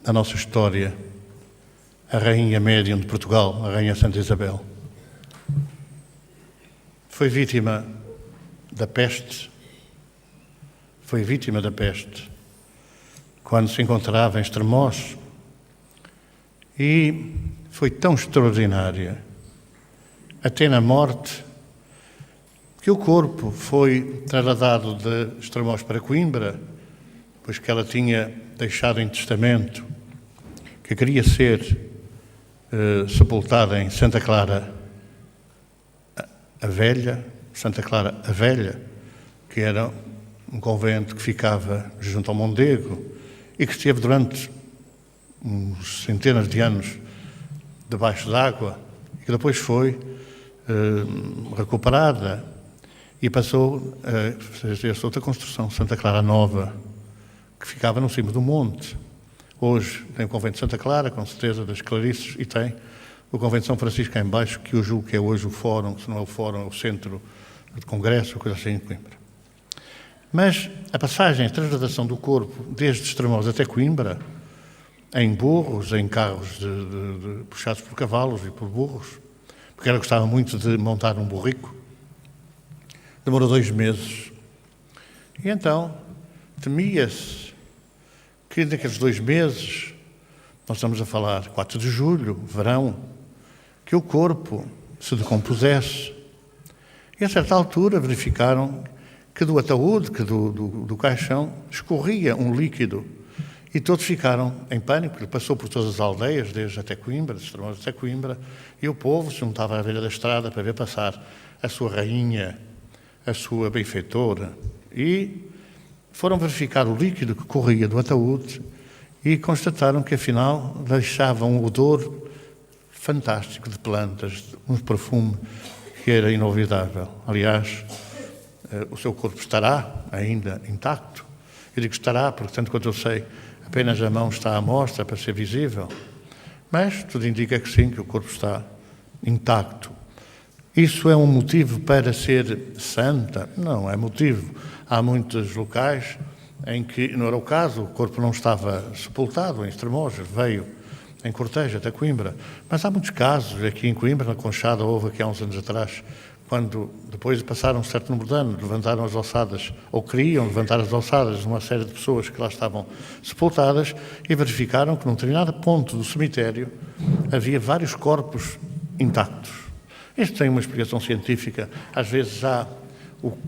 da nossa história, a Rainha Médium de Portugal, a Rainha Santa Isabel. Foi vítima da peste, quando se encontrava em Estremoz, e foi tão extraordinária, até na morte, que o corpo foi trasladado de Estremoz para Coimbra, pois que ela tinha deixado em testamento que queria ser sepultada em Santa Clara a Velha, que era um convento que ficava junto ao Mondego e que esteve durante uns centenas de anos debaixo d'água e que depois foi recuperada e passou a fazer essa outra construção, Santa Clara Nova, que ficava no cimo do monte. Hoje tem o convento de Santa Clara, com certeza, das Clarices, e tem o convento de São Francisco cá em baixo, que eu julgo que é hoje o fórum, se não é o fórum, é o centro de congresso, coisa assim em Coimbra. Mas a passagem, a transladação do corpo desde Estremoz até Coimbra, em burros, em carros puxados por cavalos e por burros, porque ela gostava muito de montar um burrico, demorou 2 meses. E então temia-se que naqueles 2 meses, nós estamos a falar 4 de julho, verão, que o corpo se decompusesse. E a certa altura verificaram que do ataúde, que do caixão, escorria um líquido. E todos ficaram em pânico, ele passou por todas as aldeias, desde até Coimbra, de Estremoz até Coimbra, e o povo se juntava à beira da estrada para ver passar a sua rainha, a sua benfeitora, e foram verificar o líquido que corria do ataúde e constataram que, afinal, deixava um odor fantástico de plantas, um perfume que era inolvidável. Aliás, o seu corpo estará ainda intacto. Eu digo estará, porque, tanto quanto eu sei, apenas a mão está à mostra para ser visível. Mas tudo indica que sim, que o corpo está intacto. Isso é um motivo para ser santa? Não é motivo. Há muitos locais em que não era o caso, o corpo não estava sepultado em Estremoz, veio em cortejo até Coimbra. Mas há muitos casos, aqui em Coimbra, na Conchada, houve aqui há uns anos atrás, quando depois passaram um certo número de anos, levantaram as alçadas, ou queriam levantar as alçadas de uma série de pessoas que lá estavam sepultadas e verificaram que num determinado ponto do cemitério havia vários corpos intactos. Isto tem uma explicação científica. Às vezes há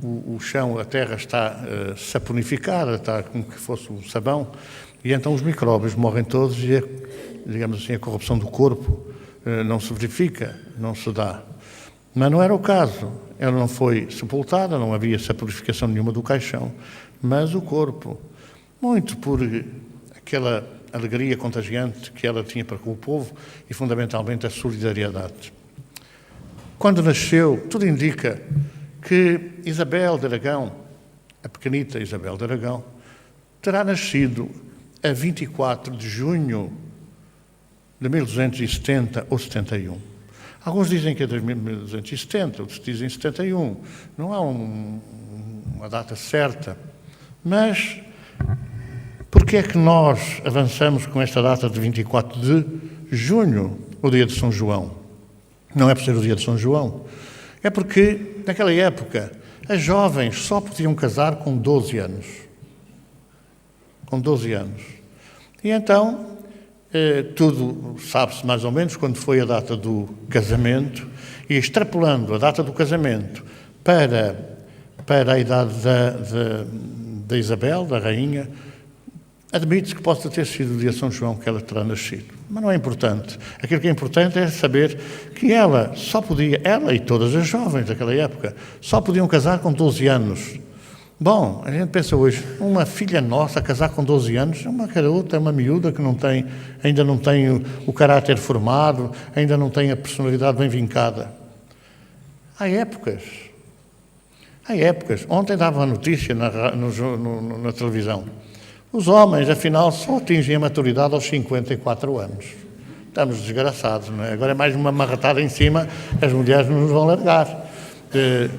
o chão, a terra está saponificada, está como que fosse um sabão, e então os micróbios morrem todos e, digamos assim, a corrupção do corpo não se verifica, não se dá. Mas não era o caso. Ela não foi sepultada, não havia saponificação nenhuma do caixão, mas o corpo, muito por aquela alegria contagiante que ela tinha para com o povo e, fundamentalmente, a solidariedade. Quando nasceu, tudo indica que Isabel de Aragão, a pequenita Isabel de Aragão, terá nascido a 24 de junho de 1270 ou 71. Alguns dizem que é de 1270, outros dizem 71. Não há uma data certa. Mas por que é que nós avançamos com esta data de 24 de junho, o dia de São João? Não é por ser o dia de São João. É porque, naquela época, as jovens só podiam casar com 12 anos. Com 12 anos. E então, tudo sabe-se mais ou menos quando foi a data do casamento, e extrapolando a data do casamento para a idade da Isabel, da rainha, admite-se que possa ter sido o dia de São João que ela terá nascido. Mas não é importante. Aquilo que é importante é saber que ela e todas as jovens daquela época, só podiam casar com 12 anos. Bom, a gente pensa hoje, uma filha nossa casar com 12 anos, uma garota, uma miúda que ainda não tem o caráter formado, ainda não tem a personalidade bem vincada. Há épocas. Ontem dava uma notícia na televisão. Os homens, afinal, só atingem a maturidade aos 54 anos. Estamos desgraçados, não é? Agora é mais uma marretada em cima, as mulheres não nos vão largar.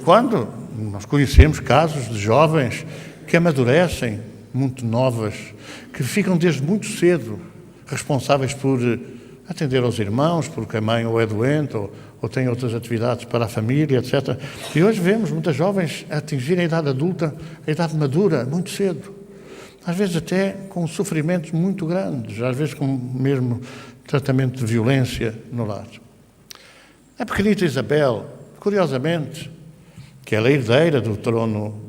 Quando nós conhecemos casos de jovens que amadurecem muito novas, que ficam desde muito cedo responsáveis por atender aos irmãos, porque a mãe ou é doente ou tem outras atividades para a família, etc. E hoje vemos muitas jovens atingirem a idade adulta, a idade madura, muito cedo. Às vezes até com sofrimentos muito grandes, às vezes com mesmo tratamento de violência no lar. A pequenita Isabel, curiosamente, que ela é herdeira do trono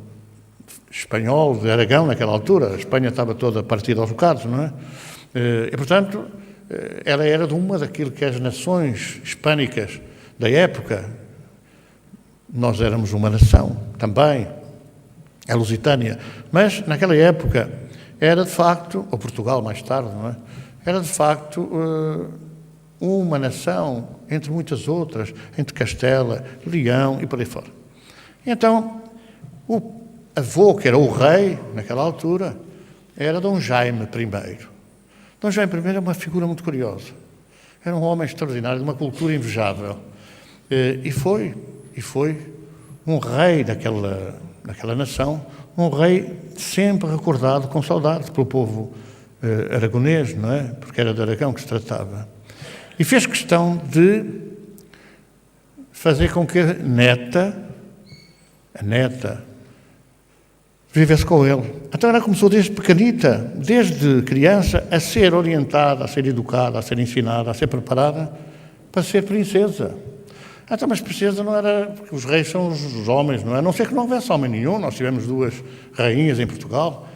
espanhol de Aragão naquela altura, a Espanha estava toda partida aos bocados, não é? E, portanto, ela era de uma daquilo que as nações hispânicas da época, nós éramos uma nação também, a Lusitânia, mas naquela época era de facto, ou Portugal mais tarde, não é? Era de facto uma nação entre muitas outras, entre Castela, Leão e por aí fora. Então, o avô, que era o rei naquela altura, era Dom Jaime I. Dom Jaime I é uma figura muito curiosa. Era um homem extraordinário, de uma cultura invejável. E foi um rei daquela nação, um rei sempre recordado com saudade pelo povo aragonês, não é? Porque era de Aragão que se tratava. E fez questão de fazer com que a neta vivesse com ele. Então ela começou desde pequenita, desde criança, a ser orientada, a ser educada, a ser ensinada, a ser preparada para ser princesa. Então, mas princesa não era, porque os reis são os homens, não é? A não ser que não houvesse homem nenhum. Nós tivemos 2 rainhas em Portugal,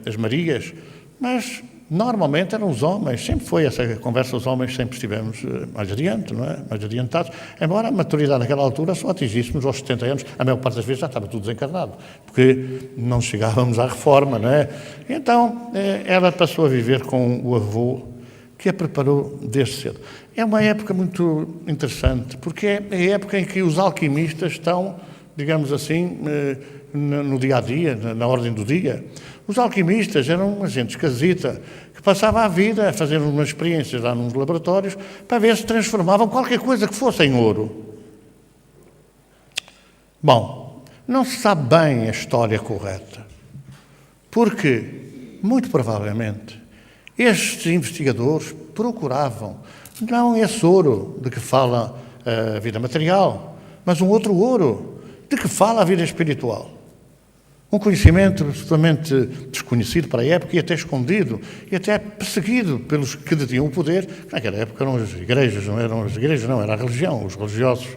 as Marias, mas normalmente eram os homens. Sempre foi essa conversa, os homens sempre estivemos mais adiante, não é? Mais adiantados. Embora a maturidade naquela altura só atingíssemos aos 70 anos, a maior parte das vezes já estava tudo desencarnado, porque não chegávamos à reforma, não é? Então, ela passou a viver com o avô, que a preparou desde cedo. É uma época muito interessante, porque é a época em que os alquimistas estão, digamos assim, no dia-a-dia, na ordem do dia. Os alquimistas eram uma gente esquisita, que passava a vida a fazer umas experiências lá nos laboratórios para ver se transformavam qualquer coisa que fosse em ouro. Bom, não se sabe bem a história correta, porque, muito provavelmente, estes investigadores procuravam não esse ouro de que fala a vida material, mas um outro ouro de que fala a vida espiritual. Um conhecimento absolutamente desconhecido para a época e até escondido e até perseguido pelos que detinham o poder. Naquela época eram as igrejas, não eram as igrejas, não, era a religião, os religiosos,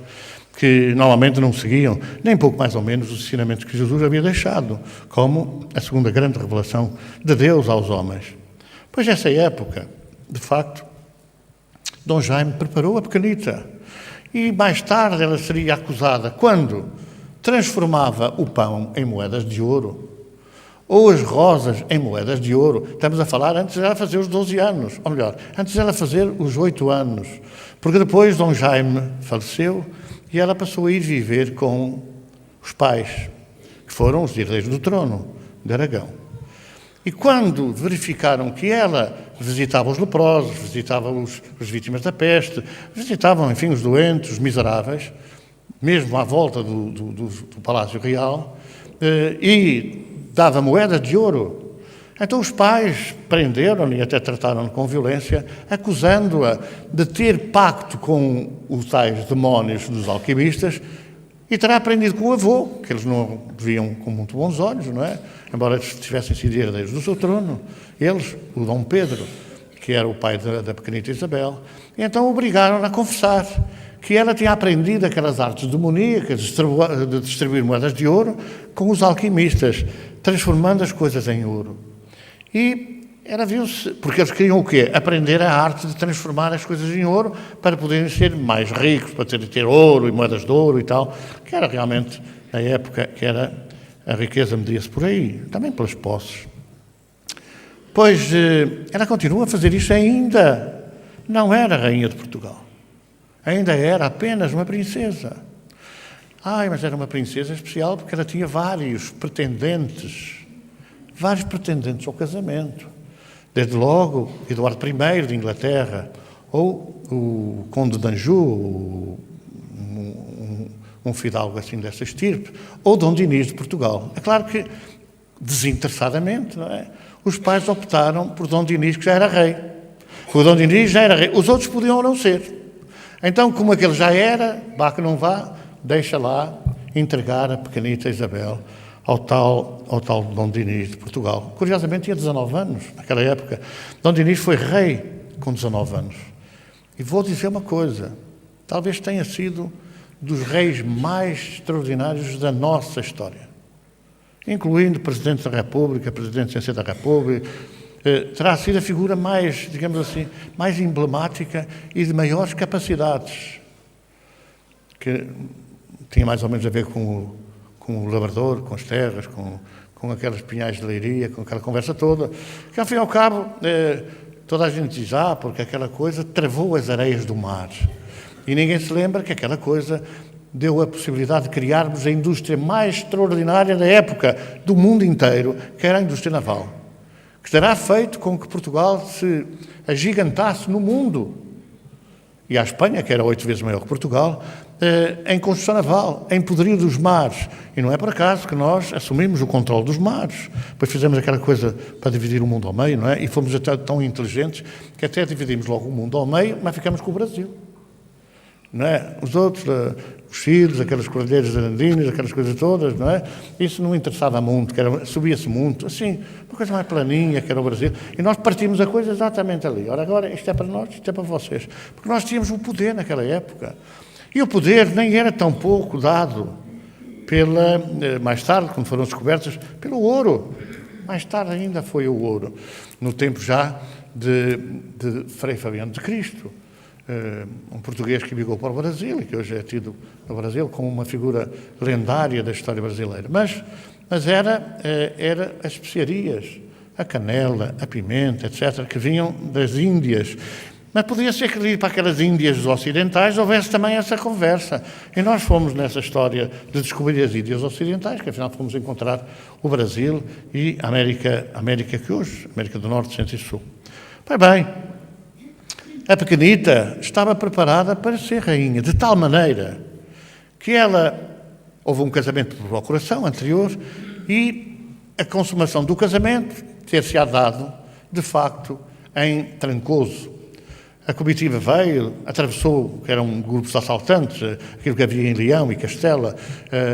que normalmente não seguiam, nem pouco mais ou menos, os ensinamentos que Jesus havia deixado, como a segunda grande revelação de Deus aos homens. Pois nessa época, de facto, Dom Jaime preparou a pequenita e mais tarde ela seria acusada quando transformava o pão em moedas de ouro ou as rosas em moedas de ouro. Estamos a falar antes dela fazer os 12 anos, ou melhor, antes dela fazer os 8 anos, porque depois Dom Jaime faleceu e ela passou a ir viver com os pais, que foram os herdeiros do trono de Aragão. E quando verificaram que ela visitava os leprosos, visitava as vítimas da peste, visitavam, enfim, os doentes, os miseráveis, mesmo à volta do Palácio Real, e dava moedas de ouro. Então os pais prenderam-na e até trataram-na com violência, acusando-a de ter pacto com os tais demónios dos alquimistas e terá aprendido com o avô, que eles não viam com muito bons olhos, não é? Embora eles tivessem sido herdeiros do seu trono, eles, o Dom Pedro, que era o pai da pequenita Isabel, e então obrigaram-na a confessar que ela tinha aprendido aquelas artes demoníacas de distribuir moedas de ouro com os alquimistas, transformando as coisas em ouro. E ela viu-se, porque eles queriam o quê? Aprender a arte de transformar as coisas em ouro para poderem ser mais ricos, para ter ouro e moedas de ouro e tal, que era realmente, na época, que era a riqueza media-se por aí, também pelas posses. Pois ela continua a fazer isso ainda. Não era rainha de Portugal. Ainda era apenas uma princesa. Mas era uma princesa especial porque ela tinha vários pretendentes ao casamento. Desde logo, Eduardo I de Inglaterra, ou o Conde de Anjou, um fidalgo assim dessa estirpe, ou Dom Dinis de Portugal. É claro que, desinteressadamente, não é? Os pais optaram por Dom Dinis, que já era rei. O Dom Dinis já era rei, os outros podiam não ser. Então, como aquele já era, vá que não vá, deixa lá entregar a pequenita Isabel ao tal Dom Dinis de Portugal. Curiosamente, tinha 19 anos naquela época. Dom Dinis foi rei com 19 anos. E vou dizer uma coisa, talvez tenha sido dos reis mais extraordinários da nossa história, incluindo Presidente da República, Presidente sem ser da República. Terá sido a figura mais, digamos assim, mais emblemática e de maiores capacidades, que tinha mais ou menos a ver com o lavrador, com as terras, com aquelas pinhais de leiria, com aquela conversa toda, que ao fim e ao cabo toda a gente diz, porque aquela coisa travou as areias do mar. E ninguém se lembra que aquela coisa deu a possibilidade de criarmos a indústria mais extraordinária da época do mundo inteiro, que era a indústria naval, que terá feito com que Portugal se agigantasse no mundo, e a Espanha, que era 8 vezes maior que Portugal, em construção naval, em poderio dos mares. E não é por acaso que nós assumimos o controle dos mares. Depois fizemos aquela coisa para dividir o mundo ao meio, não é? E fomos até tão inteligentes que até dividimos logo o mundo ao meio, mas ficamos com o Brasil. Não é? Os outros, os filhos, aquelas cordilheiras andinas, aquelas coisas todas, não é? Isso não interessava muito, subia-se muito, assim, uma coisa mais planinha, que era o Brasil, e nós partimos a coisa exatamente ali. Ora, agora, isto é para nós, isto é para vocês. Porque nós tínhamos o poder naquela época. E o poder nem era tão pouco dado mais tarde, quando foram descobertas, pelo ouro. Mais tarde ainda foi o ouro, no tempo já de Frei Fabiano de Cristo. Um português que emigrou para o Brasil e que hoje é tido no Brasil como uma figura lendária da história brasileira. Mas era as especiarias, a canela, a pimenta, etc., que vinham das Índias. Mas podia ser que para aquelas Índias ocidentais houvesse também essa conversa. E nós fomos nessa história de descobrir as Índias ocidentais, que afinal fomos encontrar o Brasil e a América que hoje, América do Norte, Centro e Sul. Pois bem, a pequenita estava preparada para ser rainha, de tal maneira que houve um casamento por procuração anterior e a consumação do casamento ter-se-á dado, de facto, em Trancoso. A comitiva veio, atravessou, que era um grupo de assaltantes, aquilo que havia em Leão e Castela,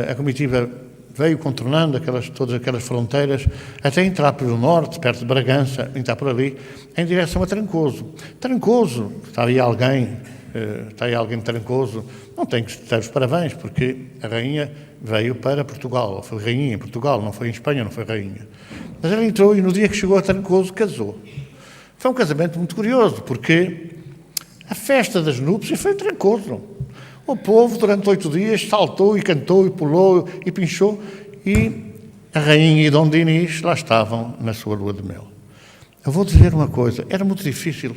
a comitiva veio contornando todas aquelas fronteiras, até entrar pelo norte, perto de Bragança, entrar por ali, em direção a Trancoso. Trancoso, está aí alguém de Trancoso, não tem que ter os parabéns, porque a rainha veio para Portugal, foi rainha em Portugal, não foi em Espanha, não foi rainha. Mas ela entrou e no dia que chegou a Trancoso, casou. Foi um casamento muito curioso, porque a festa das núpcias foi em Trancoso. O povo, durante 8 dias, saltou e cantou e pulou e pinchou, e a rainha e Dom Dinis lá estavam na sua lua de mel. Eu vou dizer uma coisa, era muito difícil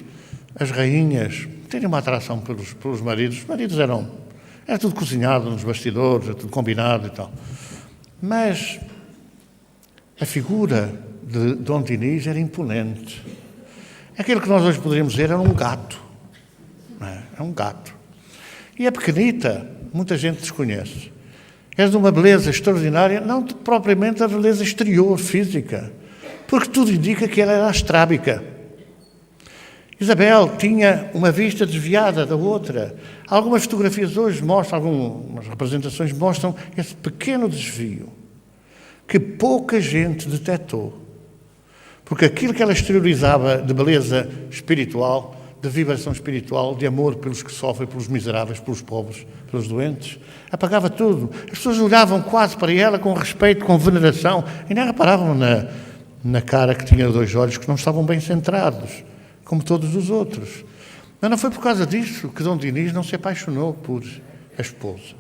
as rainhas terem uma atração pelos maridos. Os maridos era tudo cozinhado nos bastidores, era tudo combinado e tal. Mas a figura de Dom Dinis era imponente. Aquilo que nós hoje poderíamos dizer era um gato. Não é? Era um gato. E a pequenita, muita gente desconhece. É de uma beleza extraordinária, não propriamente a beleza exterior, física, porque tudo indica que ela era astrábica. Isabel tinha uma vista desviada da outra. Algumas fotografias hoje mostram, algumas representações mostram esse pequeno desvio, que pouca gente detectou. Porque aquilo que ela exteriorizava de beleza espiritual, de vibração espiritual, de amor pelos que sofrem, pelos miseráveis, pelos pobres, pelos doentes, apagava tudo. As pessoas olhavam quase para ela com respeito, com veneração, e nem reparavam na cara que tinha 2 olhos que não estavam bem centrados, como todos os outros. Mas não foi por causa disso que Dom Dinis não se apaixonou por a esposa.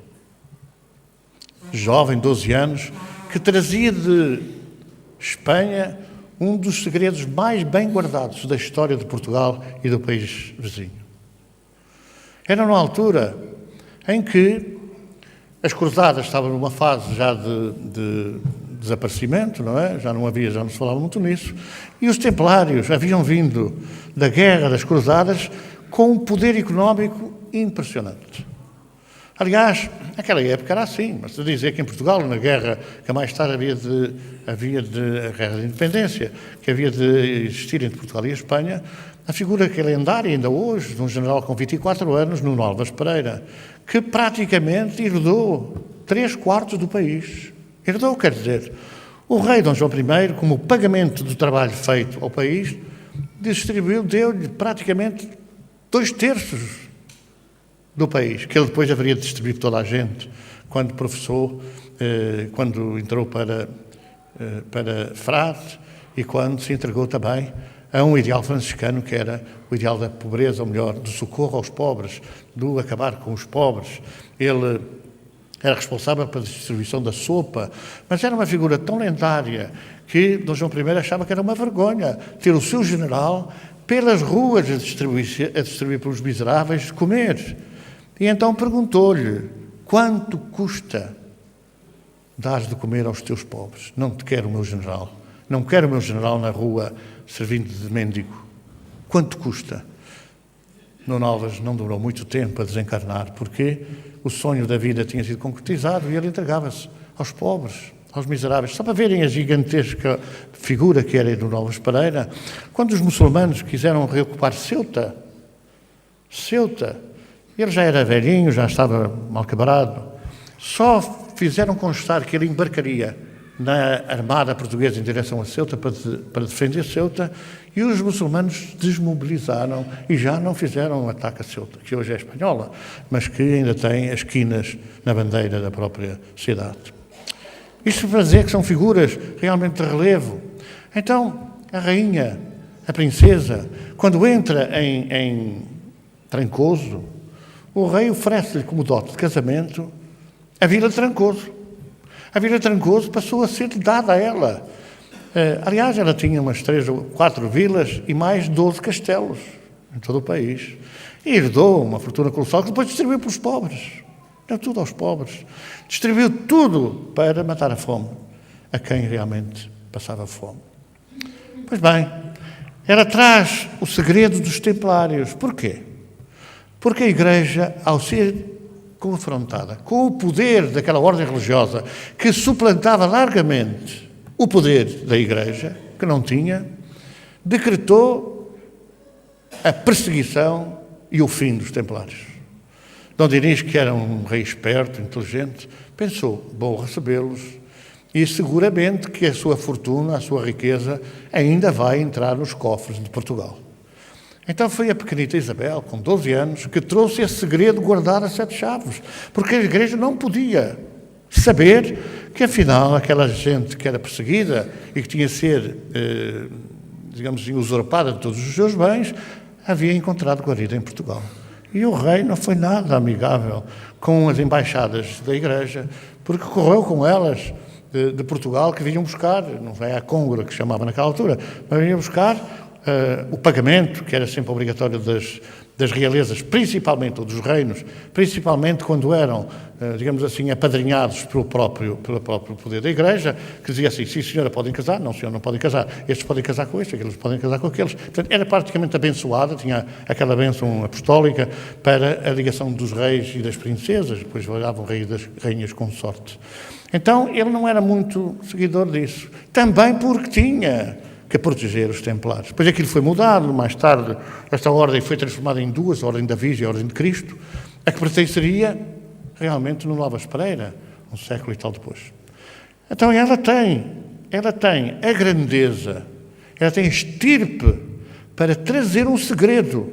Jovem, 12 anos, que trazia de Espanha um dos segredos mais bem guardados da história de Portugal e do país vizinho. Era numa altura em que as cruzadas estavam numa fase já de desaparecimento, não é? Já não se falava muito nisso, e os templários haviam vindo da guerra das cruzadas com um poder económico impressionante. Aliás, naquela época era assim, mas se dizer que em Portugal, na guerra que mais tarde havia de a guerra de independência, que havia de existir entre Portugal e a Espanha, a figura que é lendária ainda hoje, de um general com 24 anos, Nuno Álvares Pereira, que praticamente herdou 3/4 do país. Herdou, quer dizer, o rei Dom João I, como pagamento do trabalho feito ao país, distribuiu, deu-lhe praticamente 2/3 do país, que ele depois haveria de distribuir para toda a gente, quando professou, quando entrou para frade e quando se entregou também a um ideal franciscano, que era o ideal da pobreza, ou melhor, do socorro aos pobres, do acabar com os pobres. Ele era responsável pela distribuição da sopa, mas era uma figura tão lendária que Dom João I achava que era uma vergonha ter o seu general pelas ruas a distribuir para os miseráveis comer. E então perguntou-lhe: quanto custa dar de comer aos teus pobres? Não te quero o meu general. Não quero o meu general na rua servindo de mendigo. Quanto custa? Nuno Álvares não demorou muito tempo a desencarnar, porque o sonho da vida tinha sido concretizado e ele entregava-se aos pobres, aos miseráveis. Só para verem a gigantesca figura que era Nuno Álvares Pereira, quando os muçulmanos quiseram reocupar Ceuta, ele já era velhinho, já estava mal quebrado, só fizeram constar que ele embarcaria na armada portuguesa em direção a Ceuta para defender Ceuta, e os muçulmanos desmobilizaram e já não fizeram um ataque a Ceuta, que hoje é espanhola, mas que ainda tem as quinas na bandeira da própria cidade. Isto para dizer que são figuras realmente de relevo. Então, a rainha, a princesa, quando entra em Trancoso, o rei oferece-lhe como dote de casamento a vila de Trancoso. A vila de Trancoso passou a ser dada a ela. Aliás, ela tinha umas 3 ou 4 vilas e mais 12 castelos em todo o país. E herdou uma fortuna colossal que depois distribuiu para os pobres. Deu tudo aos pobres. Distribuiu tudo para matar a fome a quem realmente passava fome. Pois bem, ela traz o segredo dos templários. Porquê? Porque a Igreja, ao ser confrontada com o poder daquela ordem religiosa que suplantava largamente o poder da Igreja, que não tinha, decretou a perseguição e o fim dos templários. Dom Dinis, que era um rei esperto, inteligente, pensou: vou recebê-los e seguramente que a sua fortuna, a sua riqueza, ainda vai entrar nos cofres de Portugal. Então foi a pequenita Isabel, com 12 anos, que trouxe esse segredo guardado a 7 chaves, porque a Igreja não podia saber que, afinal, aquela gente que era perseguida e que tinha de ser, digamos assim, usurpada de todos os seus bens, havia encontrado guarida em Portugal. E o rei não foi nada amigável com as embaixadas da Igreja, porque correu com elas de Portugal, que vinham buscar, não é a côngora que chamava naquela altura, mas vinham buscar o pagamento, que era sempre obrigatório das realezas, principalmente, ou dos reinos, principalmente quando eram, digamos assim, apadrinhados pelo próprio poder da Igreja, que dizia assim: sim, senhora, podem casar, não, senhora, não podem casar, estes podem casar com estes, aqueles podem casar com aqueles. Portanto, era praticamente abençoada, tinha aquela bênção apostólica para a ligação dos reis e das princesas, depois olhavam reis das rainhas consortes. Então, ele não era muito seguidor disso, também porque tinha que proteger os templários. Depois aquilo foi mudado, mais tarde esta ordem foi transformada em 2, a Ordem da Virgem e a Ordem de Cristo, a que pertenceria realmente no Álvares Pereira, um século e tal depois. Então ela tem a grandeza, ela tem a estirpe para trazer um segredo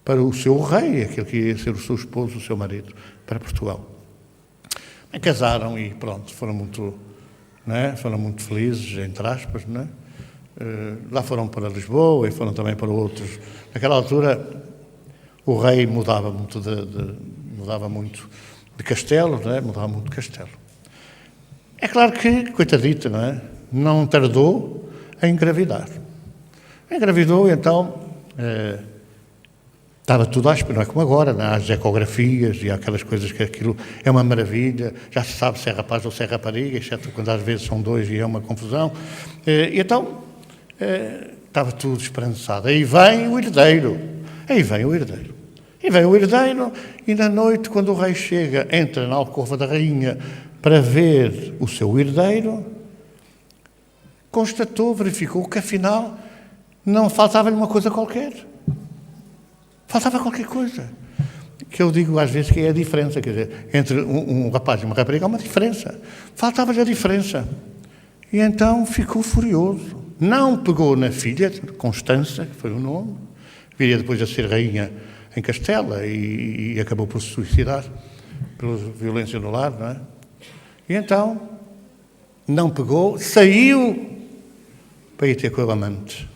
para o seu rei, aquele que ia ser o seu esposo, o seu marido, para Portugal. E casaram e pronto, foram muito felizes, entre aspas, não é? Lá foram para Lisboa e foram também para outros. Naquela altura o rei mudava muito de castelo, não é? Mudava muito de castelo. É claro que, coitadita, não é? Não tardou a engravidar. Engravidou e então estava tudo à espera, não é como agora, não é? As ecografias e aquelas coisas que aquilo é uma maravilha, já se sabe se é rapaz ou se é rapariga, exceto quando às vezes são 2 e é uma confusão. E então estava tudo esperançado. Aí vem o herdeiro. E na noite, quando o rei chega, entra na alcova da rainha para ver o seu herdeiro, verificou que afinal não faltava-lhe uma coisa qualquer. Faltava qualquer coisa. Que eu digo às vezes que é a diferença, quer dizer, entre um rapaz e uma rapariga há uma diferença. Faltava-lhe a diferença. E então ficou furioso. Não pegou na filha, Constança, que foi o nome, viria depois a ser rainha em Castela e acabou por se suicidar pela violência no lar, não é? E então, não pegou, saiu para ir ter com o amante.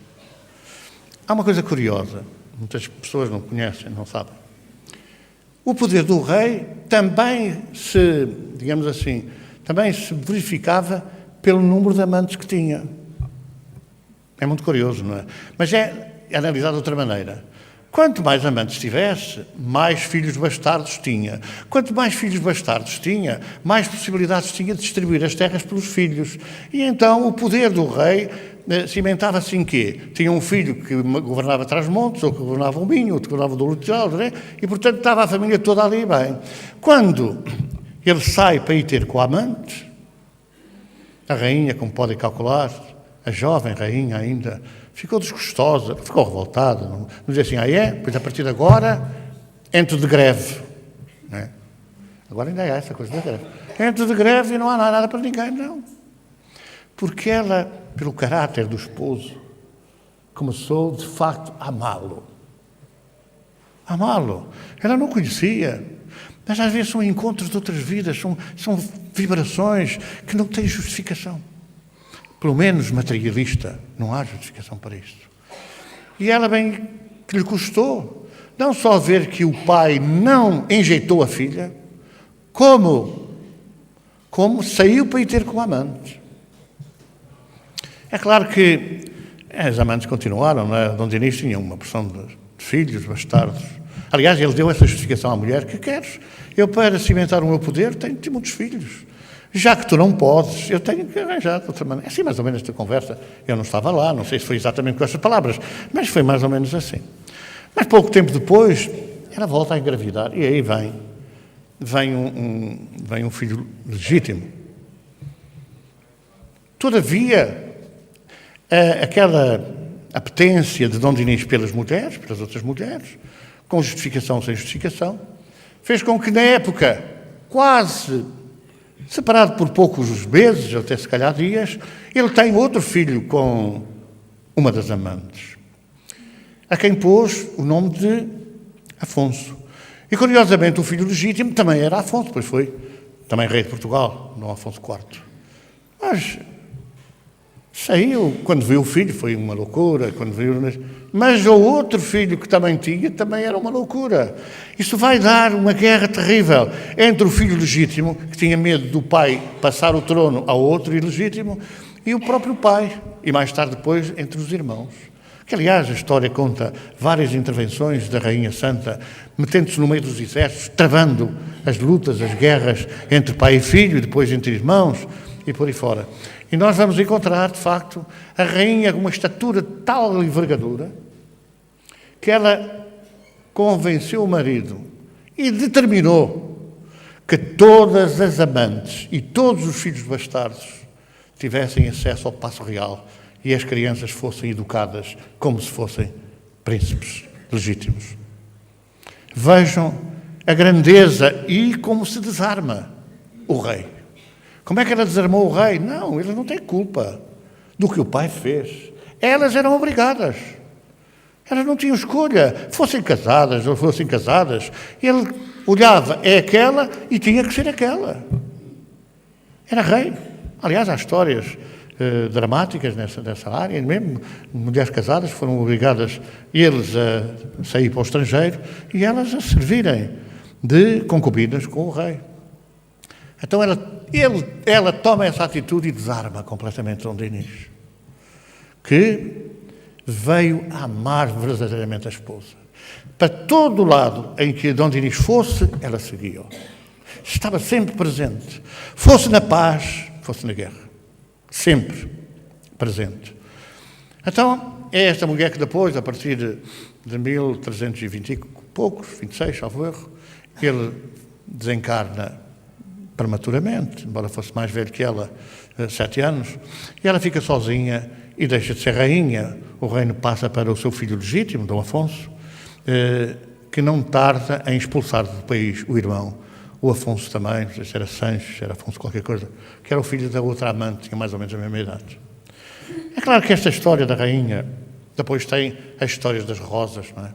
Há uma coisa curiosa, muitas pessoas não conhecem, não sabem. O poder do rei também se, digamos assim, também se verificava pelo número de amantes que tinha. É muito curioso, não é? Mas é analisado de outra maneira. Quanto mais amantes tivesse, mais filhos bastardos tinha. Quanto mais filhos bastardos tinha, mais possibilidades tinha de distribuir as terras pelos filhos. E então o poder do rei cimentava-se em quê? Tinha um filho que governava Trás-os-Montes, ou que governava o Minho, ou que governava o Douro de Alves, e portanto estava a família toda ali bem. Quando ele sai para ir ter com a amante, a rainha, como podem calcular, a jovem rainha ainda, ficou desgostosa, ficou revoltada. Não dizia assim, pois a partir de agora entro de greve. Não é? Agora ainda é essa coisa da greve. Entro de greve e não há nada para ninguém, não. Porque ela, pelo caráter do esposo, começou, de facto, a amá-lo. Amá-lo. Ela não conhecia. Mas às vezes são encontros de outras vidas, são vibrações que não têm justificação. Pelo menos materialista, não há justificação para isto. E ela bem que lhe custou, não só ver que o pai não enjeitou a filha, como saiu para ir ter com a amante. É claro que as amantes continuaram, não é? Dom Dinis tinha uma porção de filhos, bastardos. Aliás, ele deu essa justificação à mulher, que queres? Eu, para cimentar o meu poder, tenho de ter muitos filhos. Já que tu não podes, eu tenho que arranjar de outra maneira. É assim mais ou menos esta conversa. Eu não estava lá, não sei se foi exatamente com estas palavras, mas foi mais ou menos assim. Mas pouco tempo depois, ela volta a engravidar e aí vem um filho legítimo. Todavia, aquela apetência de Dom Dinis pelas mulheres, pelas outras mulheres, com justificação ou sem justificação, fez com que na época, quase separado por poucos meses, até se calhar dias, ele tem outro filho com uma das amantes, a quem pôs o nome de Afonso. E, curiosamente, o filho legítimo também era Afonso, pois foi também rei de Portugal, não Afonso IV. Mas saiu, quando viu o filho, foi uma loucura, mas o outro filho que também tinha, também era uma loucura. Isso vai dar uma guerra terrível entre o filho legítimo, que tinha medo do pai passar o trono ao outro ilegítimo, e o próprio pai, e mais tarde depois, entre os irmãos. Que, aliás, a história conta várias intervenções da Rainha Santa, metendo-se no meio dos exércitos, travando as lutas, as guerras entre pai e filho, e depois entre irmãos, e por aí fora. E nós vamos encontrar, de facto, a rainha com uma estatura de tal envergadura que ela convenceu o marido e determinou que todas as amantes e todos os filhos bastardos tivessem acesso ao Paço Real e as crianças fossem educadas como se fossem príncipes legítimos. Vejam a grandeza e como se desarma o rei. Como é que ela desarmou o rei? Não, ele não tem culpa do que o pai fez. Elas eram obrigadas. Elas não tinham escolha. Fossem casadas ou fossem casadas, ele olhava, é aquela e tinha que ser aquela. Era rei. Aliás, há histórias dramáticas nessa área, mesmo mulheres casadas foram obrigadas eles a sair para o estrangeiro e elas a servirem de concubinas com o rei. Então ela toma essa atitude e desarma completamente Dom Dinis, que veio a amar verdadeiramente a esposa. Para todo o lado em que Dom Dinis fosse, ela seguia. Estava sempre presente. Fosse na paz, fosse na guerra. Sempre presente. Então, é esta mulher que depois, a partir de 1320 e poucos, 26, salvo erro, ele desencarna prematuramente, embora fosse mais velho que ela, 7 anos, e ela fica sozinha e deixa de ser rainha. O reino passa para o seu filho legítimo, Dom Afonso, que não tarda em expulsar do país o irmão, o Afonso também, não sei se era Sancho, se era Afonso qualquer coisa, que era o filho da outra amante, tinha mais ou menos a mesma idade. É claro que esta história da rainha, depois tem as histórias das rosas, não é?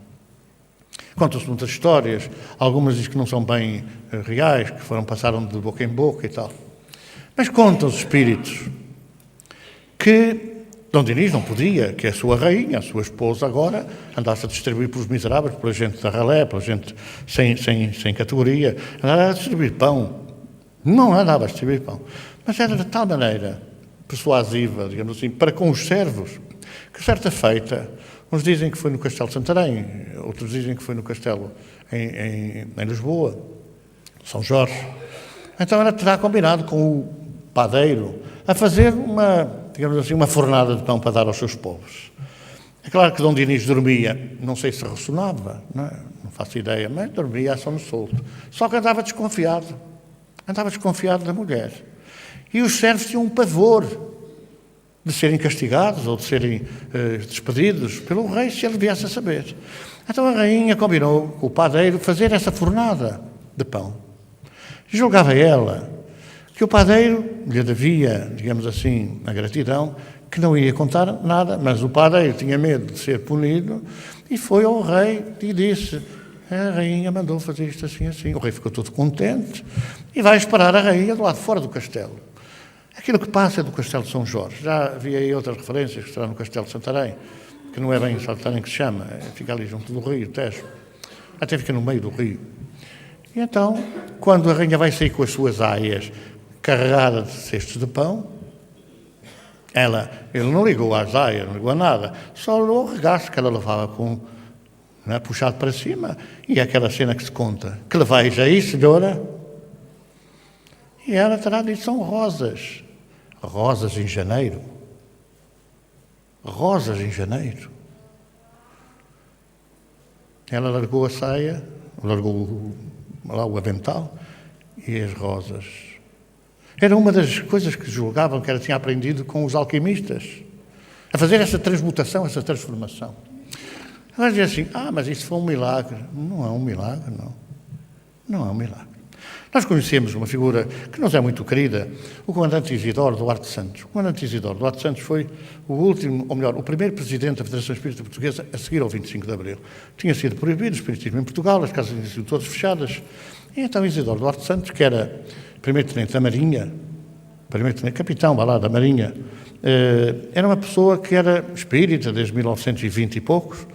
Contam-se muitas histórias, algumas diz que não são bem reais, que passaram de boca em boca e tal. Mas contam os espíritos que Dom Dinis não podia, que a sua rainha, a sua esposa agora, andasse a distribuir pelos miseráveis, pela gente da ralé, pela gente sem categoria, andava a distribuir pão. Não andava a distribuir pão. Mas era de tal maneira persuasiva, digamos assim, para com os servos, que certa feita, uns dizem que foi no Castelo de Santarém, outros dizem que foi no Castelo em Lisboa, São Jorge. Então ela terá combinado com o padeiro a fazer digamos assim, uma fornada de pão para dar aos seus povos. É claro que Dom Dinis dormia, não sei se ressonava, não faço ideia, mas dormia a sono solto. Só que andava desconfiado da mulher. E os servos tinham um pavor de serem castigados ou de serem despedidos pelo rei se ele viesse a saber. Então a rainha combinou com o padeiro fazer essa fornada de pão. E julgava ela que o padeiro lhe devia, digamos assim, a gratidão, que não ia contar nada, mas o padeiro tinha medo de ser punido e foi ao rei e disse: a rainha mandou fazer isto assim, assim. O rei ficou todo contente e vai esperar a rainha do lado de fora do castelo. Aquilo que passa é do Castelo de São Jorge. Já havia aí outras referências, que estará no Castelo de Santarém, que não é bem Santarém que se chama, fica ali junto do rio, Tejo. Até fica no meio do rio. E então, quando a rainha vai sair com as suas aias, carregada de cestos de pão, ele não ligou às aias, não ligou a nada, só olhou o regaço que ela levava puxado para cima, e é aquela cena que se conta: que levais aí, senhora? E ela terá dito: são rosas. Rosas em janeiro. Rosas em janeiro. Ela largou a saia, largou lá o avental e as rosas. Era uma das coisas que julgavam que ela tinha aprendido com os alquimistas, a fazer essa transmutação, essa transformação. Agora dizia assim: mas isso foi um milagre. Não é um milagre, não. Não é um milagre. Nós conhecemos uma figura que nos é muito querida, o comandante Isidoro Duarte Santos. O comandante Isidoro Duarte Santos foi o último, ou melhor, o primeiro presidente da Federação Espírita Portuguesa a seguir ao 25 de Abril. Tinha sido proibido o espiritismo em Portugal, as casas tinham sido todas fechadas. E então Isidoro Duarte Santos, que era primeiro-tenente da Marinha, capitão lá da Marinha, era uma pessoa que era espírita desde 1920 e poucos,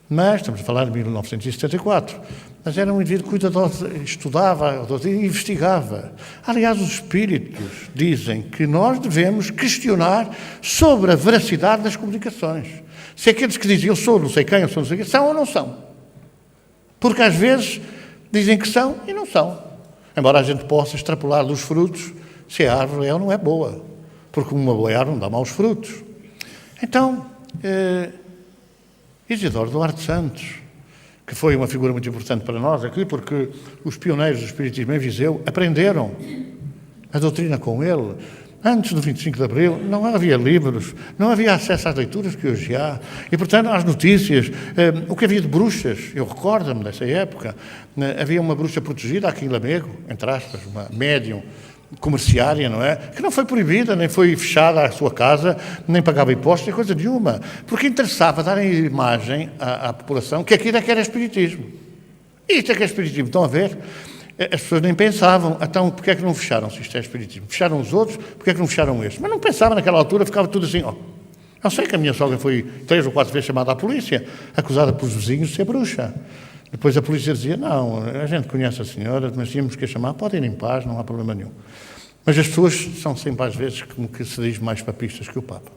mas estamos a falar de 1974. Mas era um indivíduo cuidadoso, estudava, investigava. Aliás, os espíritos dizem que nós devemos questionar sobre a veracidade das comunicações. Se aqueles que dizem eu sou não sei quem, eu sou não sei quem, são ou não são. Porque às vezes dizem que são e não são. Embora a gente possa extrapolar dos frutos se a árvore é ou não é boa. Porque uma boa árvore não dá maus frutos. Então, Isidoro Duarte Santos, que foi uma figura muito importante para nós aqui, porque os pioneiros do espiritismo em Viseu aprenderam a doutrina com ele. Antes do 25 de Abril não havia livros, não havia acesso às leituras que hoje há. E, portanto, às notícias, o que havia de bruxas, eu recordo-me dessa época, havia uma bruxa protegida aqui em Lamego, entre aspas, uma médium comerciária, não é? Que não foi proibida, nem foi fechada a sua casa, nem pagava impostos, nem coisa nenhuma. Porque interessava dar a imagem à população que aquilo é que era espiritismo. Isto é que é espiritismo. Estão a ver? As pessoas nem pensavam, então, porque é que não fecharam se isto é espiritismo? Fecharam os outros, porque é que não fecharam este? Mas não pensavam naquela altura, ficava tudo assim, Eu sei que a minha sogra foi 3 ou 4 vezes chamada à polícia, acusada pelos vizinhos de ser bruxa. Depois a polícia dizia: não, a gente conhece a senhora, mas tínhamos que a chamar, pode ir em paz, não há problema nenhum. Mas as pessoas são sempre às vezes como que se diz mais papistas que o Papa.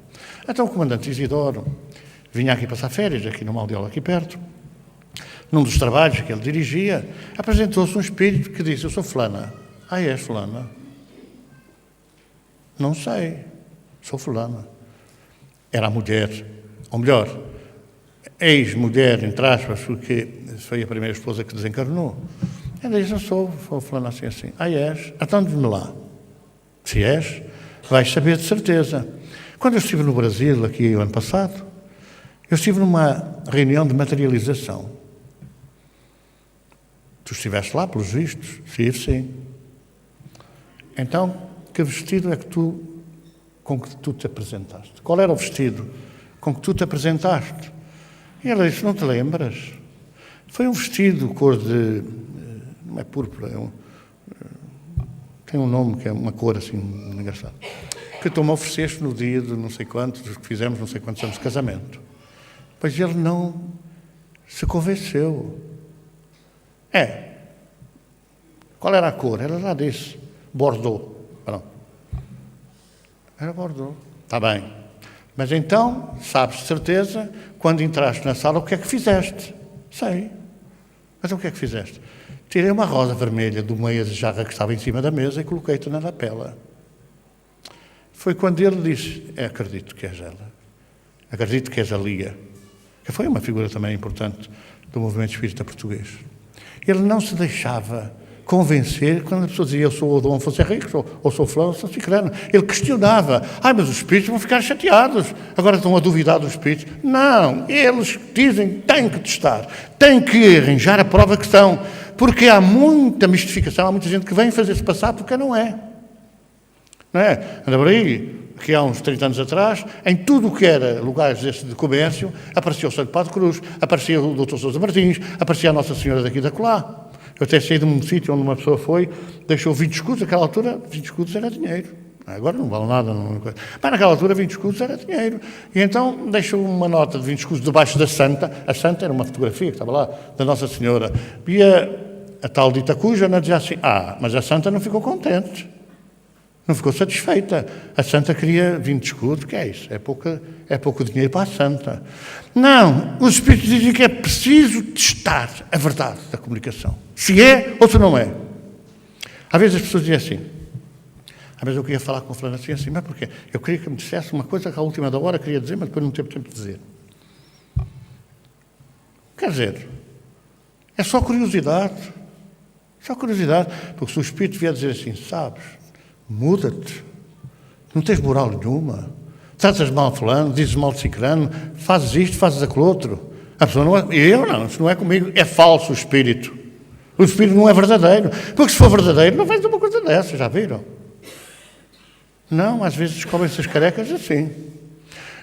Então o comandante Isidoro vinha aqui passar férias, aqui numa aldeia aqui perto. Num dos trabalhos que ele dirigia, apresentou-se um espírito que disse: eu sou fulana. És fulana? Não sei, sou fulana. Era a mulher, ou melhor, ex-mulher, entre aspas, porque foi a primeira esposa que desencarnou. Ela disse: eu sou fulana assim, assim. És? Então diz-me lá. Se és, vais saber de certeza. Quando eu estive no Brasil, aqui o ano passado, eu estive numa reunião de materialização. Tu estiveste lá, pelos vistos? Sim. Então, que vestido é que com que tu te apresentaste? Qual era o vestido com que tu te apresentaste? E ela disse, não te lembras? Foi um vestido cor de... não é púrpura, tem um nome que é uma cor assim engraçada. Que tu me ofereceste no dia de não sei quantos, que fizemos não sei quantos anos de casamento. Pois ele não se convenceu. Qual era a cor? Ela já disse. Bordeaux. Pronto. Era Bordeaux. Está bem. Mas então, sabes de certeza, quando entraste na sala, o que é que fizeste? Sei. Mas o que é que fizeste? Tirei uma rosa vermelha do meia de jarra que estava em cima da mesa e coloquei-te na lapela. Foi quando ele disse, acredito que és ela. Acredito que és a Lia. Que foi uma figura também importante do movimento espírita português. Ele não se deixava convencer quando a pessoa dizia eu sou o Dom Afonso Henriques, ou sou fulano, ou sou ciclano. Ele questionava. Mas os espíritos vão ficar chateados. Agora estão a duvidar dos espíritos. Não, eles dizem têm que testar, têm que arranjar a prova que são. Porque há muita mistificação, há muita gente que vem fazer-se passar porque não é. Não é? Anda por aí, que há uns 30 anos atrás, em tudo o que era lugares desse de comércio, aparecia o Santo Padre Cruz, aparecia o Dr. Sousa Martins, aparecia a Nossa Senhora daqui da Colá. Eu até saí de um sítio onde uma pessoa foi, deixou 20 escudos, naquela altura 20 escudos era dinheiro. Agora não vale nada. Mas naquela altura 20 escudos era dinheiro. E então deixou uma nota de 20 escudos debaixo da Santa. A Santa era uma fotografia que estava lá, da Nossa Senhora. E a tal dita cuja dizia assim, mas a Santa não ficou contente. Não ficou satisfeita. A Santa queria 20 escudos, que é isso? É pouco dinheiro para a Santa. Não, os Espíritos dizem que é preciso testar a verdade da comunicação. Se é ou se não é. Às vezes as pessoas dizem assim, às vezes eu queria falar com o fulano assim, mas porquê? Eu queria que me dissesse uma coisa que à última da hora queria dizer, mas depois não teve tempo de dizer. Quer dizer, é só curiosidade. Só curiosidade. Porque se o Espírito vier dizer assim, sabes, muda-te, não tens moral nenhuma, tratas mal fulano, dizes mal de ciclano, fazes isto, fazes aquilo outro. A pessoa não é, isso não é comigo, é falso o Espírito. O Espírito não é verdadeiro. Porque se for verdadeiro, não vais uma coisa dessa, já viram? Não, às vezes descobrem-se as carecas assim.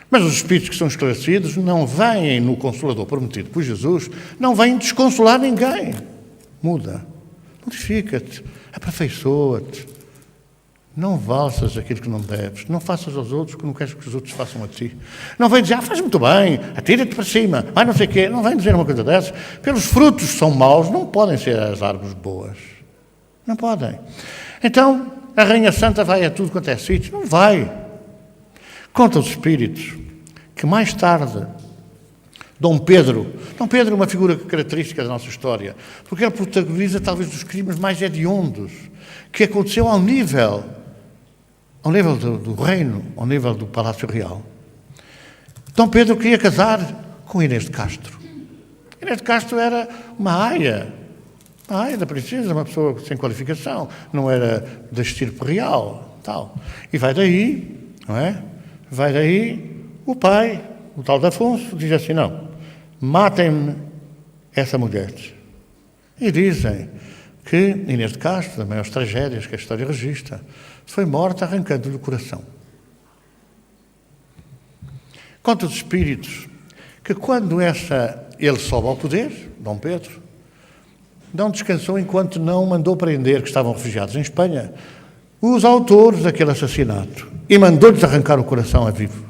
Mas os Espíritos que são esclarecidos não vêm no Consolador prometido por Jesus, não vêm desconsolar ninguém. Muda, modifica-te, aperfeiçoa-te. Não valsas aquilo que não deves. Não faças aos outros o que não queres que os outros façam a ti. Não vem dizer, faz muito bem, atira-te para cima, não sei o quê. Não vem dizer uma coisa dessas. Pelos frutos são maus, não podem ser as árvores boas. Não podem. Então, a Rainha Santa vai a tudo quanto é sítio? Não vai. Conta os Espíritos que mais tarde, Dom Pedro é uma figura característica da nossa história, porque ele protagoniza talvez dos crimes mais hediondos que aconteceu ao nível do reino, ao nível do Palácio Real. Dom Pedro queria casar com Inês de Castro. Inês de Castro era uma aia da princesa, uma pessoa sem qualificação, não era da estirpe real, tal. E vai daí, não é? Vai daí o pai, o tal de Afonso, diz assim, não, matem-me essa mulher. E dizem que Inês de Castro, das maiores tragédias que a história registra, foi morta arrancando-lhe o coração. Conta os Espíritos que quando ele sobe ao poder, Dom Pedro, não descansou enquanto não mandou prender, que estavam refugiados em Espanha, os autores daquele assassinato e mandou-lhes arrancar o coração a vivo.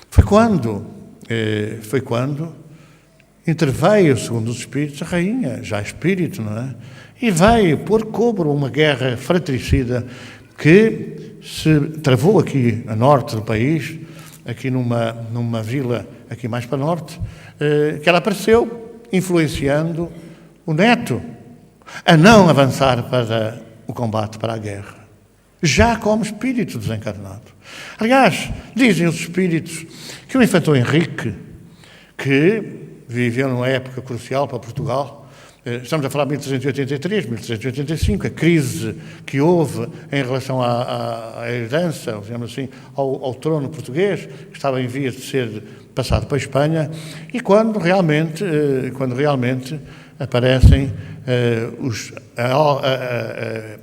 Foi quando interveio, segundo os Espíritos, a rainha, já espírito, não é? E veio pôr cobro a uma guerra fratricida que se travou aqui a norte do país, aqui numa vila aqui mais para norte, que ela apareceu influenciando o neto a não avançar para o combate, para a guerra, já como espírito desencarnado. Aliás, dizem os Espíritos que o infante Henrique, que viveu numa época crucial para Portugal, Estamos a falar de 1383, 1385, a crise que houve em relação à herança, digamos assim, ao trono português, que estava em vias de ser passado para a Espanha, e quando realmente aparecem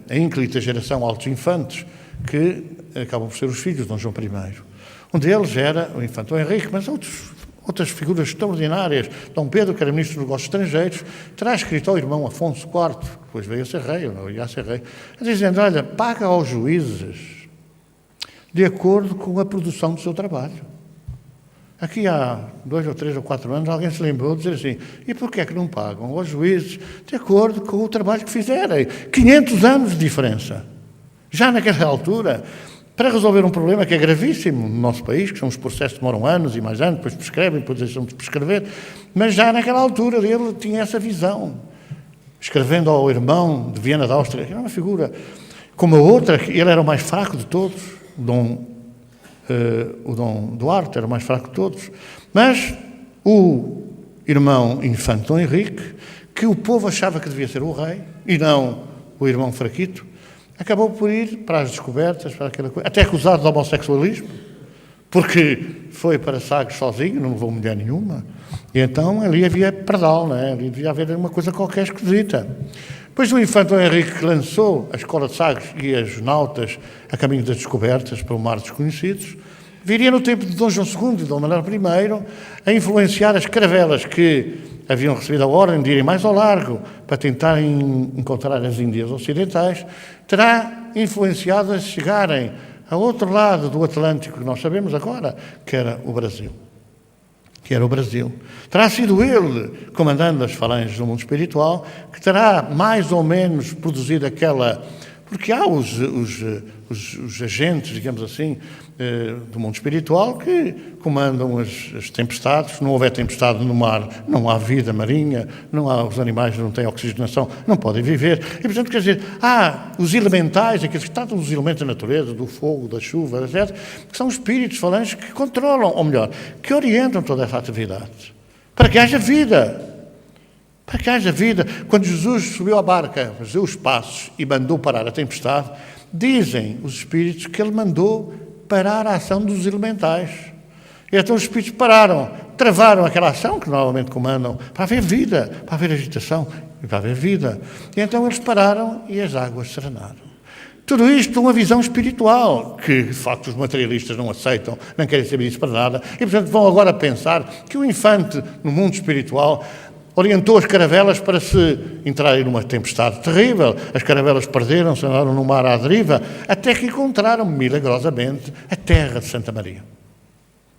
a ínclita geração altos infantes, que acabam por ser os filhos de Dom João I. Um deles era o infante Dom Henrique, mas outras figuras extraordinárias. Dom Pedro, que era ministro dos Negócios Estrangeiros, terá escrito ao irmão Afonso IV, que depois veio a ser rei, ou não ia a ser rei, dizendo, olha, paga aos juízes de acordo com a produção do seu trabalho. Aqui há 2 ou 3 ou 4 anos alguém se lembrou de dizer assim, e porquê é que não pagam aos juízes de acordo com o trabalho que fizerem? 500 anos de diferença. Já naquela altura, para resolver um problema que é gravíssimo no nosso país, que são os processos que demoram anos e mais anos, depois prescrevem, depois deixam de prescrever, mas já naquela altura ele tinha essa visão. Escrevendo ao irmão de Viena da Áustria, que era uma figura como a outra, ele era o mais fraco de todos, o Dom Duarte era o mais fraco de todos, mas o irmão infante Dom Henrique, que o povo achava que devia ser o rei, e não o irmão fraquito, acabou por ir para as descobertas, para aquela coisa, até acusado de homossexualismo, porque foi para Sagres sozinho, não levou mulher nenhuma, e então ali havia perdão, não é? Ali devia haver uma coisa qualquer esquisita. Depois o infante Dom Henrique, que lançou a escola de Sagres e as nautas a caminho das descobertas para o mar desconhecidos, viria no tempo de Dom João II e Dom Manuel I a influenciar as caravelas que haviam recebido a ordem de irem mais ao largo para tentarem encontrar as Índias Ocidentais, terá influenciado a chegarem ao outro lado do Atlântico, que nós sabemos agora, que era o Brasil. Terá sido ele, comandando as falanges do mundo espiritual, que terá mais ou menos produzido aquela... Porque há os agentes, digamos assim, do mundo espiritual que comandam as tempestades. Se não houver tempestade no mar, não há vida marinha, os animais não têm oxigenação, não podem viver. E, portanto, quer dizer, há os elementais, aqueles que tratam dos elementos da natureza, do fogo, da chuva, etc., que são espíritos falanges que controlam, ou melhor, que orientam toda essa atividade, para que haja vida. Para que haja vida. Quando Jesus subiu à barca, fazia os passos e mandou parar a tempestade, dizem os espíritos que ele mandou parar a ação dos elementais. E então os espíritos pararam, travaram aquela ação que normalmente comandam, para haver vida, para haver agitação e para haver vida. E então eles pararam e as águas serenaram. Tudo isto uma visão espiritual, que de facto os materialistas não aceitam, não querem saber isso para nada, e portanto vão agora pensar que o infante no mundo espiritual orientou as caravelas para se entrarem numa tempestade terrível. As caravelas perderam-se, andaram no mar à deriva, até que encontraram, milagrosamente, a terra de Santa Maria.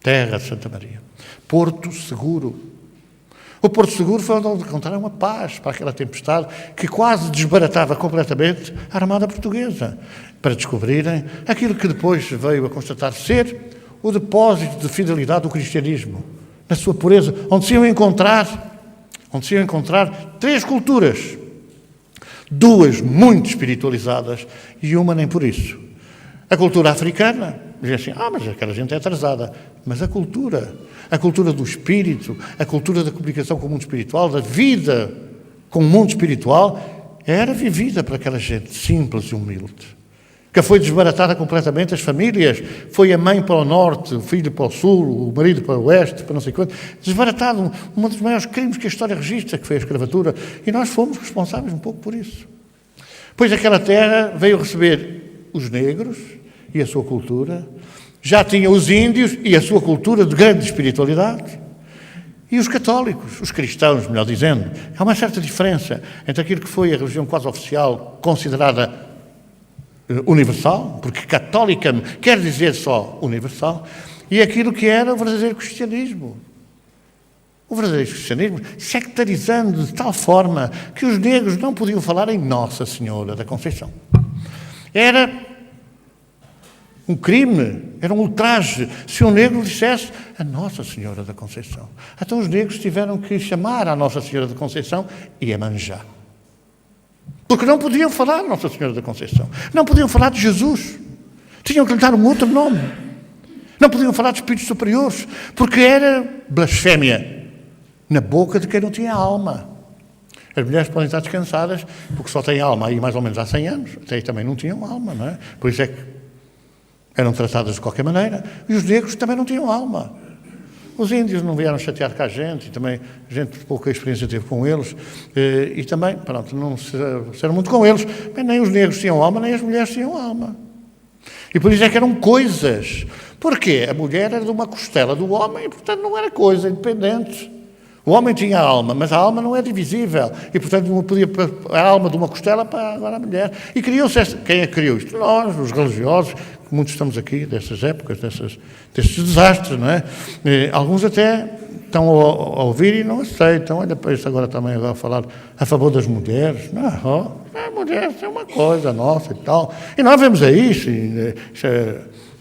Terra de Santa Maria. Porto seguro. O Porto Seguro foi onde encontraram uma paz para aquela tempestade que quase desbaratava completamente a armada portuguesa, para descobrirem aquilo que depois veio a constatar ser o depósito de fidelidade do cristianismo, na sua pureza, onde se iam encontrar 3 culturas, 2 muito espiritualizadas e uma nem por isso. A cultura africana, dizia assim, mas aquela gente é atrasada. Mas a cultura do espírito, a cultura da comunicação com o mundo espiritual, da vida com o mundo espiritual, era vivida por aquela gente simples e humilde, que foi desbaratada completamente, as famílias, foi a mãe para o norte, o filho para o sul, o marido para o oeste, para não sei quanto, desbaratado, um dos maiores crimes que a história registra, que foi a escravatura, e nós fomos responsáveis um pouco por isso. Pois aquela terra veio receber os negros e a sua cultura, já tinha os índios e a sua cultura de grande espiritualidade, e os católicos, os cristãos, melhor dizendo. Há uma certa diferença entre aquilo que foi a religião quase oficial, considerada universal, porque católica quer dizer só universal, e aquilo que era o verdadeiro cristianismo. O verdadeiro cristianismo sectarizando de tal forma que os negros não podiam falar em Nossa Senhora da Conceição. Era um crime, era um ultraje se um negro dissesse a Nossa Senhora da Conceição. Então os negros tiveram que chamar a Nossa Senhora da Conceição Iemanjá. Porque não podiam falar de Nossa Senhora da Conceição. Não podiam falar de Jesus. Tinham que lhe dar um outro nome. Não podiam falar de espíritos superiores, porque era blasfémia na boca de quem não tinha alma. As mulheres podem estar descansadas porque só têm alma aí mais ou menos há 100 anos. Até aí também não tinham alma, não é? Por isso é que eram tratadas de qualquer maneira. E os negros também não tinham alma. Os índios não vieram chatear com a gente, e também a gente pouca experiência teve com eles, e também, pronto, não serão muito com eles, mas nem os negros tinham alma, nem as mulheres tinham alma. E por isso é que eram coisas. Porquê? A mulher era de uma costela do homem, e portanto não era coisa, independente. O homem tinha alma, mas a alma não é divisível, e portanto não podia a alma de uma costela para agora a mulher. E criou-se quem é que criou isto? Nós, os religiosos, que muitos estamos aqui, dessas épocas, destes desastres, não é? E alguns até estão a ouvir e não aceitam. Olha para isso agora também a falar a favor das mulheres. Não, a mulher é uma coisa nossa e tal. E nós vemos isso,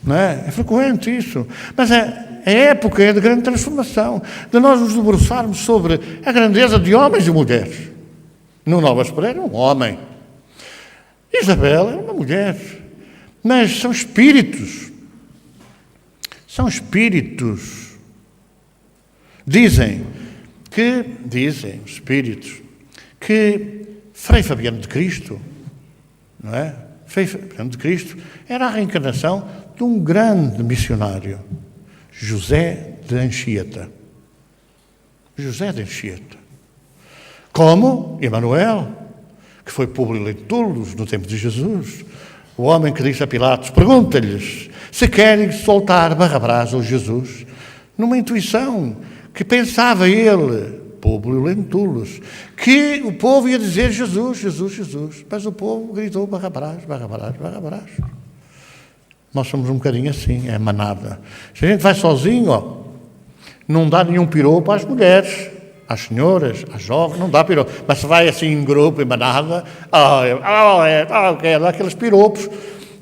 não é? É frequente isso. Mas a época é de grande transformação, de nós nos debruçarmos sobre a grandeza de homens e mulheres. No Novas Pereira, um homem. Isabel é uma mulher. Mas são espíritos. São espíritos. Dizem os espíritos, que Frei Fabiano de Cristo, não é? Frei Fabiano de Cristo era a reencarnação de um grande missionário, José de Anchieta. José de Anchieta. Como Emanuel, que foi Públio Lentulus no tempo de Jesus, o homem que disse a Pilatos, pergunta-lhes se querem soltar Barrabás ou Jesus, numa intuição que pensava ele, Públio Lentulus, que o povo ia dizer Jesus, Jesus, Jesus, mas o povo gritou Barrabás, Barrabás, Barrabás. Nós somos um bocadinho assim, é manada. Se a gente vai sozinho, não dá nenhum piropo às mulheres, às senhoras, às jovens, não dá piropo. Mas se vai assim em grupo, em manada, dá aqueles piropos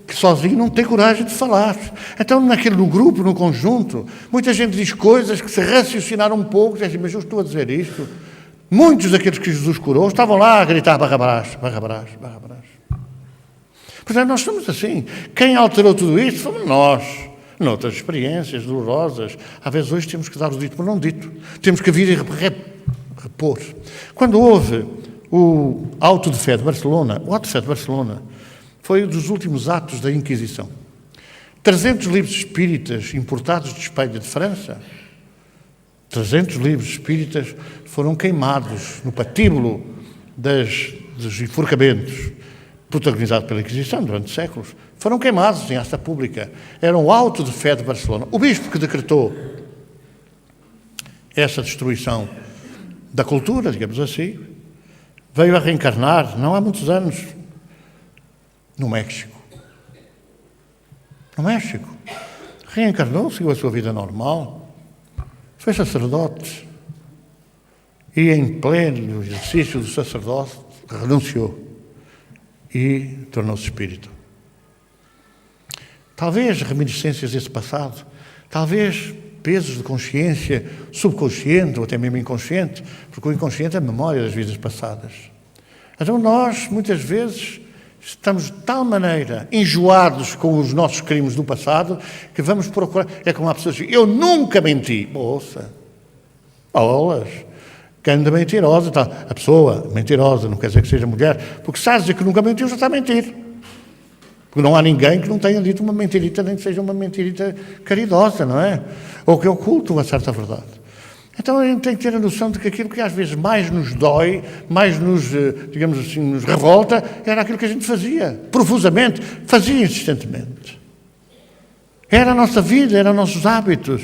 que sozinho não tem coragem de falar. Então, no grupo, no conjunto, muita gente diz coisas que se raciocinaram um pouco, dizem assim, mas eu estou a dizer isto. Muitos daqueles que Jesus curou estavam lá a gritar Barrabás, Barrabás, Barrabás. Portanto, nós somos assim. Quem alterou tudo isto fomos nós. Noutras experiências dolorosas, às vezes hoje temos que dar o dito, mas não dito. Temos que vir e repor. Quando houve o auto de fé de Barcelona, o auto de fé de Barcelona foi um dos últimos atos da Inquisição. 300 livros espíritas importados de Espanha e de França, 300 livros espíritas foram queimados no patíbulo dos enforcamentos, protagonizado pela Inquisição durante séculos, foram queimados em asta pública. Era o auto de fé de Barcelona. O bispo que decretou essa destruição da cultura, digamos assim, veio a reencarnar, não há muitos anos, no México. No México. Reencarnou, seguiu a sua vida normal, foi sacerdote e, em pleno exercício do sacerdócio, renunciou e tornou-se espírito. Talvez reminiscências desse passado, talvez pesos de consciência subconsciente ou até mesmo inconsciente, porque o inconsciente é a memória das vidas passadas. Então nós, muitas vezes, estamos de tal maneira enjoados com os nossos crimes do passado que vamos procurar. É como há pessoas que dizem, eu nunca menti. Moça, bolas, que anda mentirosa. Tá? A pessoa mentirosa não quer dizer que seja mulher, porque se dizer que nunca mentiu, já está a mentir. Porque não há ninguém que não tenha dito uma mentirita, nem que seja uma mentirita caridosa, não é? Ou que oculte uma certa verdade. Então a gente tem que ter a noção de que aquilo que às vezes mais nos dói, mais nos, digamos assim, nos revolta, era aquilo que a gente fazia, profusamente, fazia insistentemente. Era a nossa vida, eram nossos hábitos.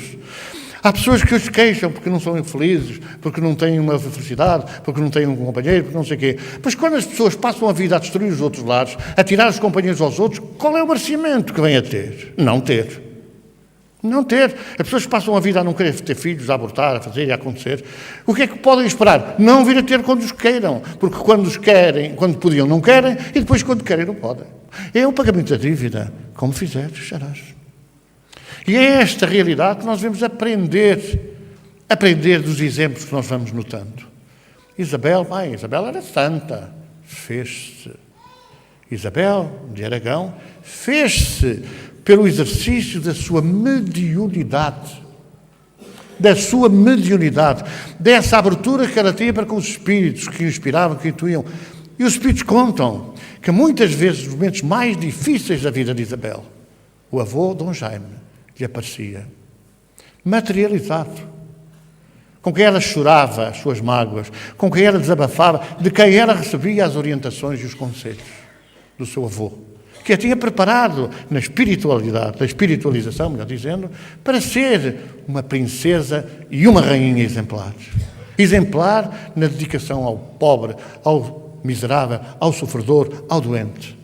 Há pessoas que se queixam porque não são infelizes, porque não têm uma felicidade, porque não têm um companheiro, porque não sei o quê. Mas quando as pessoas passam a vida a destruir os outros lares, a tirar os companheiros aos outros, qual é o merecimento que vem a ter? Não ter. Não ter. As pessoas passam a vida a não querer ter filhos, a abortar, a fazer e a acontecer. O que é que podem esperar? Não vir a ter quando os queiram. Porque quando os querem, quando podiam, não querem, e depois quando querem, não podem. É o pagamento da dívida. Como fizeres, serás. E é esta realidade que nós devemos aprender dos exemplos que nós vamos notando. Isabel era santa, fez-se. Isabel de Aragão fez-se pelo exercício da sua mediunidade. da sua mediunidade, dessa abertura que ela tinha para com os espíritos que inspiravam, que intuíam. E os espíritos contam que muitas vezes, nos momentos mais difíceis da vida de Isabel, o avô, Dom Jaime, lhe aparecia materializado, com quem ela chorava as suas mágoas, com quem ela desabafava, de quem ela recebia as orientações e os conselhos do seu avô, que a tinha preparado na espiritualidade, na espiritualização, melhor dizendo, para ser uma princesa e uma rainha exemplar. Exemplar na dedicação ao pobre, ao miserável, ao sofredor, ao doente.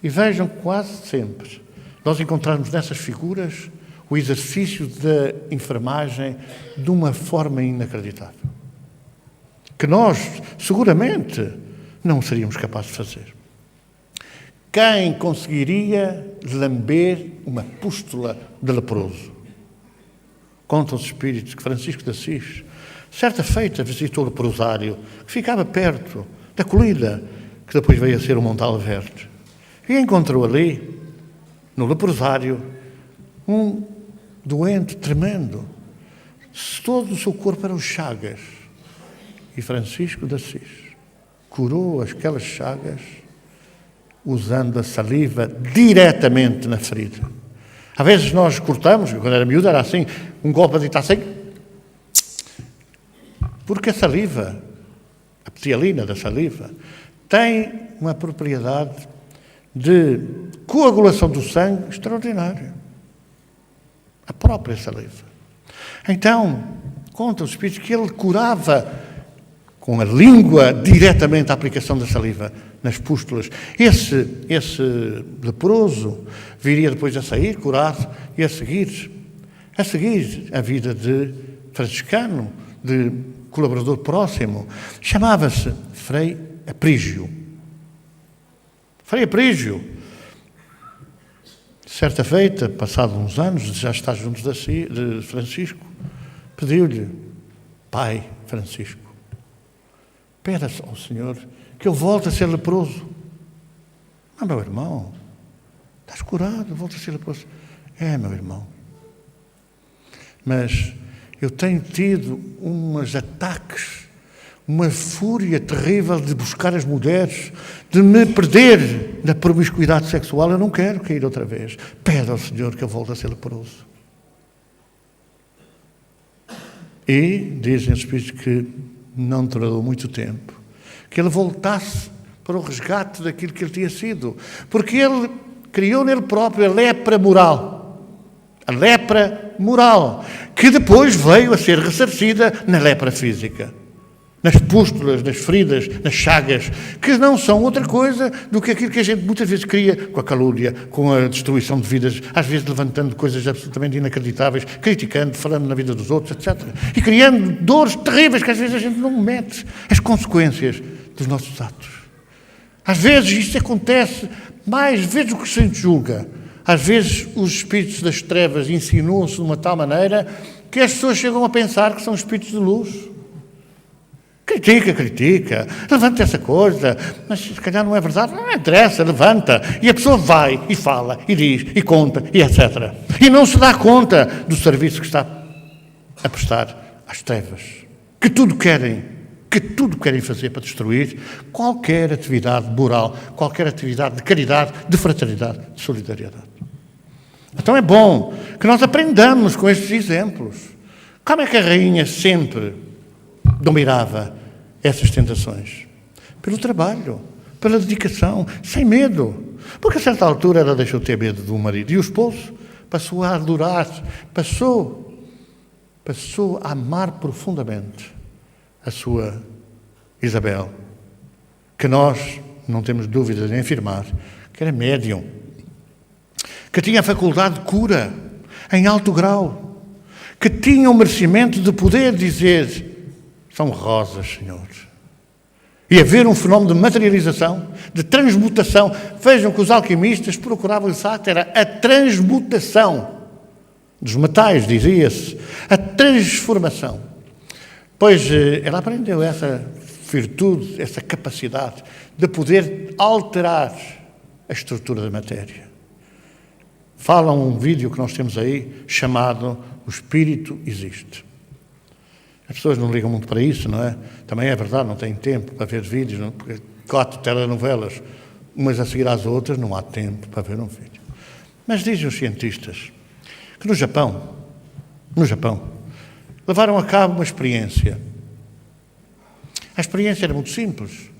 E vejam, quase sempre, nós encontramos nessas figuras o exercício da enfermagem de uma forma inacreditável, que nós, seguramente, não seríamos capazes de fazer. Quem conseguiria lamber uma pústula de leproso? Contam os espíritos que Francisco de Assis, certa feita, visitou o leprosário, que ficava perto da colina, que depois veio a ser o Monte Alverde, e encontrou ali, no leprosário, um doente tremendo. Todo o seu corpo eram chagas. E Francisco de Assis curou aquelas chagas usando a saliva diretamente na ferida. Às vezes nós cortamos, quando era miúdo era assim, um golpe de assim, porque a saliva, a ptialina da saliva, tem uma propriedade de coagulação do sangue extraordinária. A própria saliva. Então, conta os espíritos que ele curava com a língua diretamente a aplicação da saliva nas pústulas. Esse leproso viria depois a sair, curado, e a seguir a vida de franciscano, de colaborador próximo, chamava-se Frei Aprígio. Frei Aprígio, certa feita, passados uns anos, já está junto de Francisco, pediu-lhe: Pai Francisco, pede ao Senhor que eu volte a ser leproso. Meu irmão, estás curado, volta a ser leproso. Meu irmão, mas eu tenho tido uns ataques, uma fúria terrível de buscar as mulheres, de me perder na promiscuidade sexual. Eu não quero cair outra vez. Pede ao Senhor que eu volte a ser leproso. E dizem os espíritos que não durou muito tempo, que ele voltasse para o resgate daquilo que ele tinha sido, porque ele criou nele próprio a lepra moral. A lepra moral, que depois veio a ser ressarcida na lepra física. Nas pústulas, nas feridas, nas chagas, que não são outra coisa do que aquilo que a gente muitas vezes cria com a calúnia, com a destruição de vidas, às vezes levantando coisas absolutamente inacreditáveis, criticando, falando na vida dos outros, etc. E criando dores terríveis que às vezes a gente não mete as consequências dos nossos atos. Às vezes isto acontece mais vezes do que se julga. Às vezes os espíritos das trevas insinuam-se de uma tal maneira que as pessoas chegam a pensar que são espíritos de luz. Critica, levanta essa coisa, mas se calhar não é verdade, não interessa, levanta. E a pessoa vai e fala, e diz, e conta, e etc. E não se dá conta do serviço que está a prestar às trevas, que tudo querem fazer para destruir qualquer atividade moral, qualquer atividade de caridade, de fraternidade, de solidariedade. Então é bom que nós aprendamos com estes exemplos. Como é que a rainha sempre dominava essas tentações? Pelo trabalho, pela dedicação, sem medo. Porque a certa altura ela deixou de ter medo do marido. E o esposo passou a adorar, passou a amar profundamente a sua Isabel, que nós não temos dúvidas em afirmar que era médium, que tinha a faculdade de cura em alto grau, que tinha o merecimento de poder dizer: são rosas, Senhor. E haver um fenómeno de materialização, de transmutação. Vejam que os alquimistas procuravam exato, era a transmutação dos metais, dizia-se, a transformação. Pois ela aprendeu essa virtude, essa capacidade de poder alterar a estrutura da matéria. Fala um vídeo que nós temos aí, chamado O espírito existe. As pessoas não ligam muito para isso, não é? Também é verdade, não têm tempo para ver vídeos, não? Porque 4 telenovelas, umas a seguir às outras, não há tempo para ver um vídeo. Mas dizem os cientistas que no Japão, levaram a cabo uma experiência. A experiência era muito simples.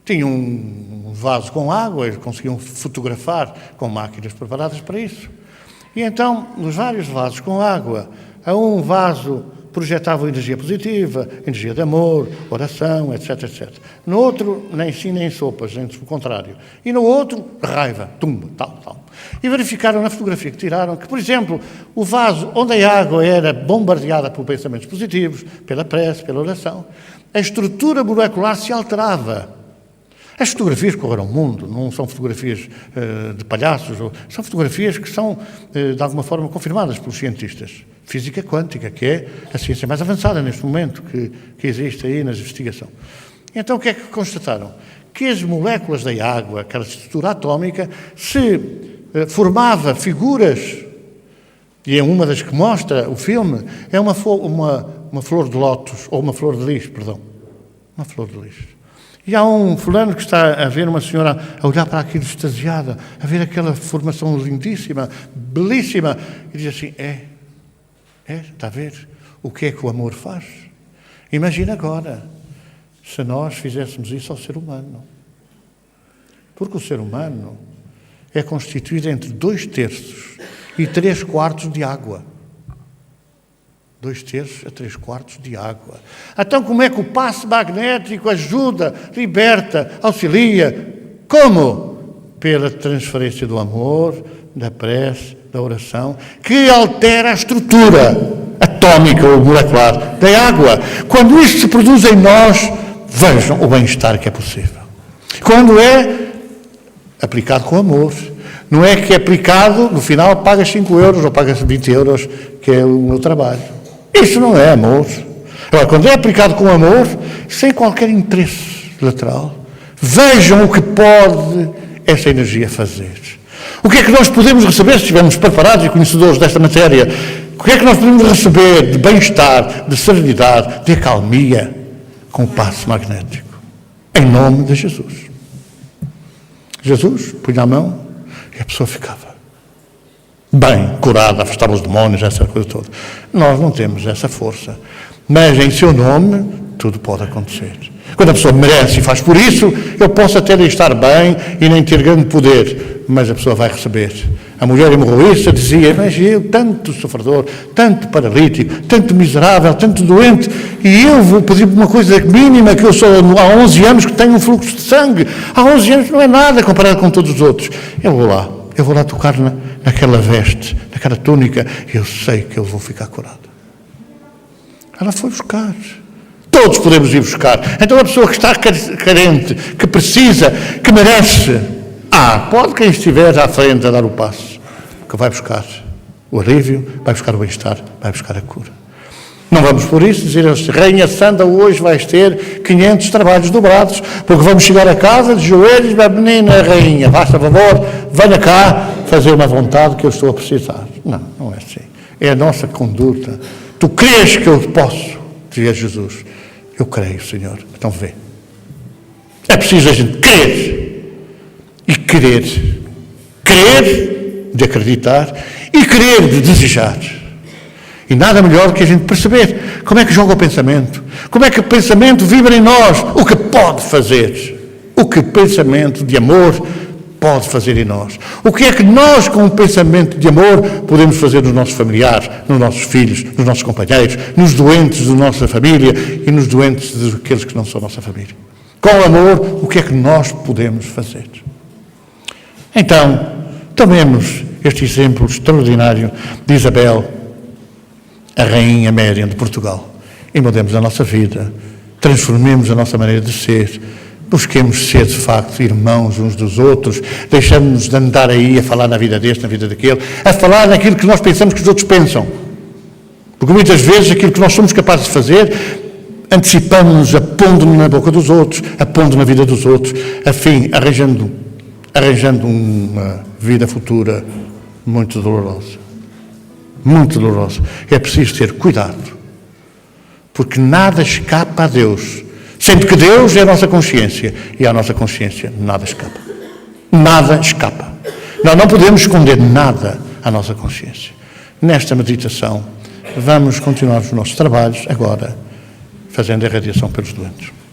Tinham um vaso com água, eles conseguiam fotografar com máquinas preparadas para isso. E então, nos vários vasos com água, a um vaso projetavam energia positiva, energia de amor, oração, etc, etc. No outro, nem sim, nem sopas, antes do contrário. E no outro, raiva, tumba, tal. E verificaram na fotografia que tiraram que, por exemplo, o vaso onde a água era bombardeada por pensamentos positivos, pela prece, pela oração, a estrutura molecular se alterava. As fotografias correram o mundo, não são fotografias de palhaços, são fotografias que são, de alguma forma, confirmadas pelos cientistas. Física quântica, que é a ciência mais avançada neste momento que existe aí nas investigações. Então, o que é que constataram? Que as moléculas da água, aquela estrutura atómica, se formava figuras, e é uma das que mostra o filme, é uma flor de lótus, ou uma flor de lis, perdão. Uma flor de lis. E há um fulano que está a ver uma senhora a olhar para aquilo extasiada, a ver aquela formação lindíssima, belíssima, e diz assim, está a ver o que é que o amor faz? Imagina agora, se nós fizéssemos isso ao ser humano. Porque o ser humano é constituído entre 2/3 e 3/4 de água. 2/3 a 3/4 de água. Então, como é que o passe magnético ajuda, liberta, auxilia? Como? Pela transferência do amor, da prece, da oração, que altera a estrutura atómica ou molecular da água. Quando isto se produz em nós, vejam o bem-estar que é possível. Quando é aplicado com amor. Não é que é aplicado, no final pagas 5 euros ou pagas 20 euros, que é o meu trabalho. Isso não é amor. Agora, quando é aplicado com amor, sem qualquer interesse lateral, vejam o que pode essa energia fazer. O que é que nós podemos receber, se estivermos preparados e conhecedores desta matéria? O que é que nós podemos receber de bem-estar, de serenidade, de acalmia com o passe magnético? Em nome de Jesus. Jesus punha a mão e a pessoa ficava bem, curada, afastava os demónios, essa coisa toda. Nós não temos essa força, mas em seu nome tudo pode acontecer. Quando a pessoa merece e faz por isso, eu posso até estar bem e nem ter grande poder, mas a pessoa vai receber. A mulher hemorroísta dizia, mas eu, tanto sofredor, tanto paralítico, tanto miserável, tanto doente, e eu vou pedir uma coisa mínima, que eu sou há 11 anos que tenho um fluxo de sangue. Há 11 anos não é nada comparado com todos os outros. Eu vou lá tocar naquela veste, naquela túnica, e eu sei que eu vou ficar curado. Ela foi buscar. Todos podemos ir buscar. Então a pessoa que está carente, que precisa, que merece, pode quem estiver à frente a dar o passo, que vai buscar o alívio, vai buscar o bem-estar, vai buscar a cura. Não vamos por isso dizer, Rainha Santa, hoje vais ter 500 trabalhos dobrados, porque vamos chegar a casa de joelhos, menina Rainha, basta favor, venha cá fazer uma vontade que eu estou a precisar. Não é assim. É a nossa conduta. Tu crês que eu posso, dizia Jesus. Eu creio, Senhor. Então vê. É preciso a gente crer. E querer. Crer de acreditar e querer de desejar. E nada melhor do que a gente perceber como é que joga o pensamento. Como é que o pensamento vibra em nós. O que pode fazer. O que o pensamento de amor pode fazer em nós. O que é que nós, com o pensamento de amor, podemos fazer nos nossos familiares, nos nossos filhos, nos nossos companheiros, nos doentes da nossa família e nos doentes daqueles que não são nossa família. Com o amor, o que é que nós podemos fazer? Então, tomemos este exemplo extraordinário de Isabel, a Rainha Mériam de Portugal, e mudemos a nossa vida, transformemos a nossa maneira de ser, busquemos ser, de facto, irmãos uns dos outros, deixamos de andar aí a falar na vida deste, na vida daquele, a falar naquilo que nós pensamos que os outros pensam. Porque muitas vezes aquilo que nós somos capazes de fazer, antecipamos-nos, apondo-nos na boca dos outros, apondo na vida dos outros, afim, arranjando uma vida futura muito dolorosa. muito dolorosa. É preciso ter cuidado, porque nada escapa a Deus, sendo que Deus é a nossa consciência, e à nossa consciência nada escapa. Nada escapa. Nós não podemos esconder nada à nossa consciência. Nesta meditação, vamos continuar os nossos trabalhos agora, fazendo a irradiação pelos doentes.